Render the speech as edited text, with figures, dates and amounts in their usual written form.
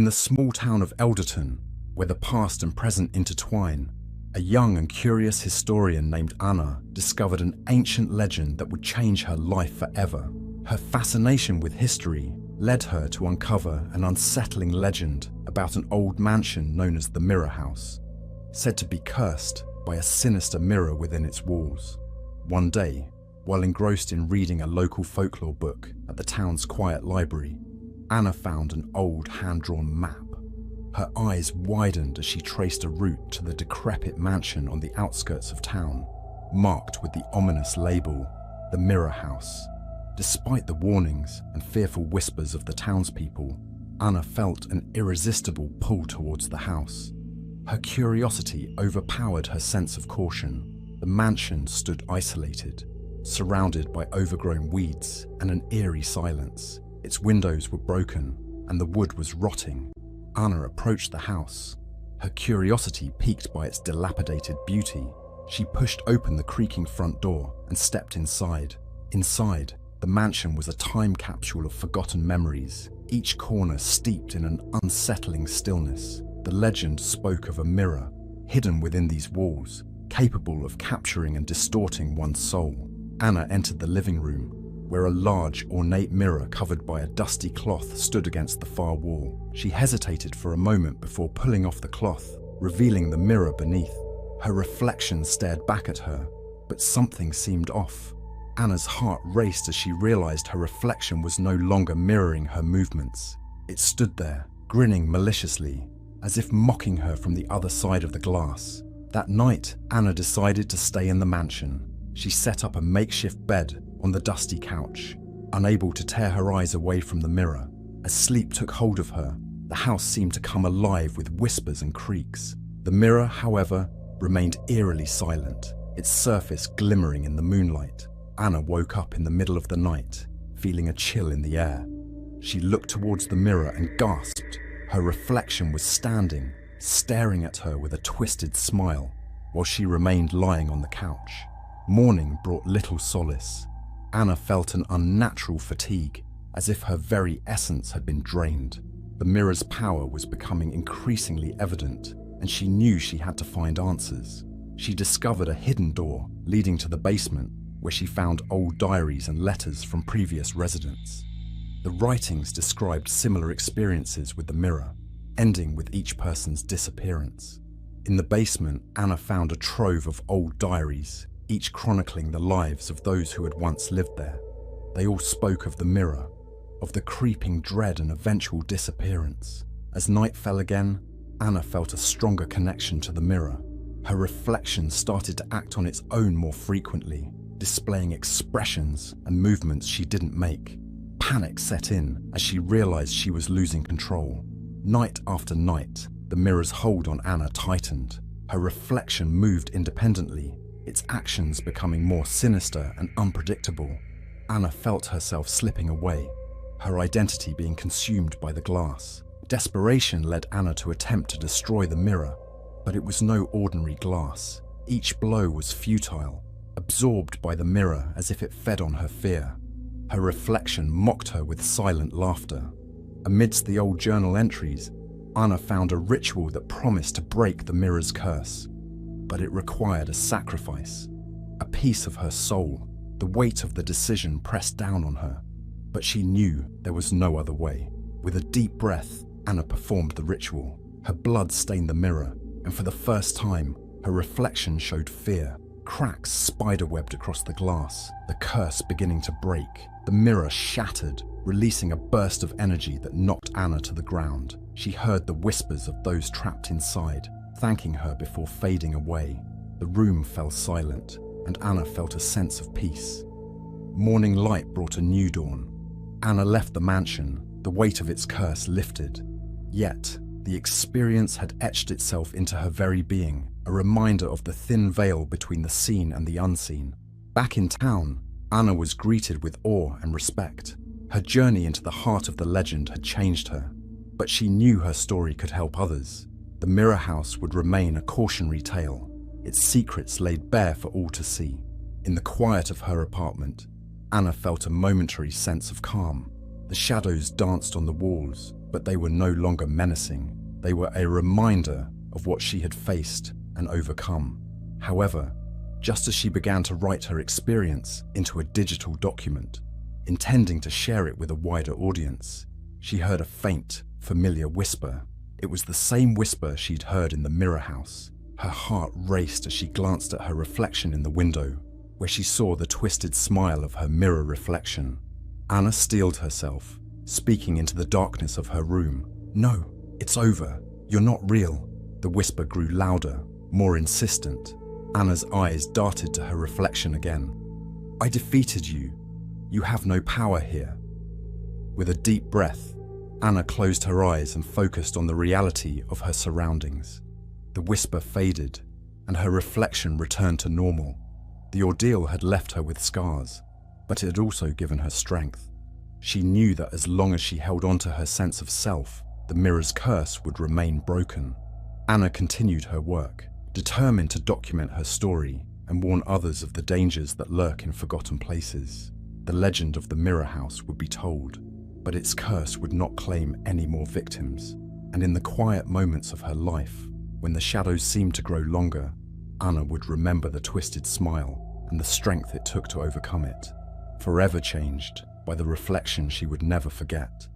In the small town of Elderton, where the past and present intertwine, a young and curious historian named Anna discovered an ancient legend that would change her life forever. Her fascination with history led her to uncover an unsettling legend about an old mansion known as the Mirror House, said to be cursed by a sinister mirror within its walls. One day, while engrossed in reading a local folklore book at the town's quiet library, Anna found an old hand-drawn map. Her eyes widened as she traced a route to the decrepit mansion on the outskirts of town, marked with the ominous label, the Mirror House. Despite the warnings and fearful whispers of the townspeople, Anna felt an irresistible pull towards the house. Her curiosity overpowered her sense of caution. The mansion stood isolated, surrounded by overgrown weeds and an eerie silence. Its windows were broken and the wood was rotting. Anna approached the house, her curiosity piqued by its dilapidated beauty. She pushed open the creaking front door and stepped inside. Inside, the mansion was a time capsule of forgotten memories, each corner steeped in an unsettling stillness. The legend spoke of a mirror, hidden within these walls, capable of capturing and distorting one's soul. Anna entered the living room, where a large, ornate mirror covered by a dusty cloth stood against the far wall. She hesitated for a moment before pulling off the cloth, revealing the mirror beneath. Her reflection stared back at her, but something seemed off. Anna's heart raced as she realized her reflection was no longer mirroring her movements. It stood there, grinning maliciously, as if mocking her from the other side of the glass. That night, Anna decided to stay in the mansion. She set up a makeshift bed on the dusty couch, unable to tear her eyes away from the mirror. As sleep took hold of her, the house seemed to come alive with whispers and creaks. The mirror, however, remained eerily silent, its surface glimmering in the moonlight. Anna woke up in the middle of the night, feeling a chill in the air. She looked towards the mirror and gasped. Her reflection was standing, staring at her with a twisted smile, while she remained lying on the couch. Morning brought little solace. Anna felt an unnatural fatigue, as if her very essence had been drained. The mirror's power was becoming increasingly evident, and she knew she had to find answers. She discovered a hidden door leading to the basement, where she found old diaries and letters from previous residents. The writings described similar experiences with the mirror, ending with each person's disappearance. In the basement, Anna found a trove of old diaries, each chronicling the lives of those who had once lived there. They all spoke of the mirror, of the creeping dread and eventual disappearance. As night fell again, Anna felt a stronger connection to the mirror. Her reflection started to act on its own more frequently, displaying expressions and movements she didn't make. Panic set in as she realized she was losing control. Night after night, the mirror's hold on Anna tightened. Her reflection moved independently, its actions becoming more sinister and unpredictable. Anna felt herself slipping away, her identity being consumed by the glass. Desperation led Anna to attempt to destroy the mirror, but it was no ordinary glass. Each blow was futile, absorbed by the mirror as if it fed on her fear. Her reflection mocked her with silent laughter. Amidst the old journal entries, Anna found a ritual that promised to break the mirror's curse. But it required a sacrifice. A piece of her soul, the weight of the decision pressed down on her. But she knew there was no other way. With a deep breath, Anna performed the ritual. Her blood stained the mirror, and for the first time, her reflection showed fear. Cracks spiderwebbed across the glass, the curse beginning to break. The mirror shattered, releasing a burst of energy that knocked Anna to the ground. She heard the whispers of those trapped inside, thanking her before fading away. The room fell silent, and Anna felt a sense of peace. Morning light brought a new dawn. Anna left the mansion, the weight of its curse lifted. Yet, the experience had etched itself into her very being, a reminder of the thin veil between the seen and the unseen. Back in town, Anna was greeted with awe and respect. Her journey into the heart of the legend had changed her, but she knew her story could help others. The Mirror House would remain a cautionary tale, its secrets laid bare for all to see. In the quiet of her apartment, Anna felt a momentary sense of calm. The shadows danced on the walls, But they were no longer menacing. They were a reminder of what she had faced and overcome. However, just as she began to write her experience into a digital document, intending to share it with a wider audience, she heard a faint, familiar whisper. It was the same whisper she'd heard in the mirror house. Her heart raced as she glanced at her reflection in the window, where she saw the twisted smile of her mirror reflection. Anna steeled herself, speaking into the darkness of her room. "No, it's over. You're not real." The whisper grew louder, more insistent. Anna's eyes darted to her reflection again. "I defeated you. You have no power here." With a deep breath, Anna closed her eyes and focused on the reality of her surroundings. The whisper faded, and her reflection returned to normal. The ordeal had left her with scars, but it had also given her strength. She knew that as long as she held on to her sense of self, the mirror's curse would remain broken. Anna continued her work, determined to document her story and warn others of the dangers that lurk in forgotten places. The legend of the mirror house would be told, but its curse would not claim any more victims. And in the quiet moments of her life, when the shadows seemed to grow longer, Anna would remember the twisted smile and the strength it took to overcome it, forever changed by the reflection she would never forget.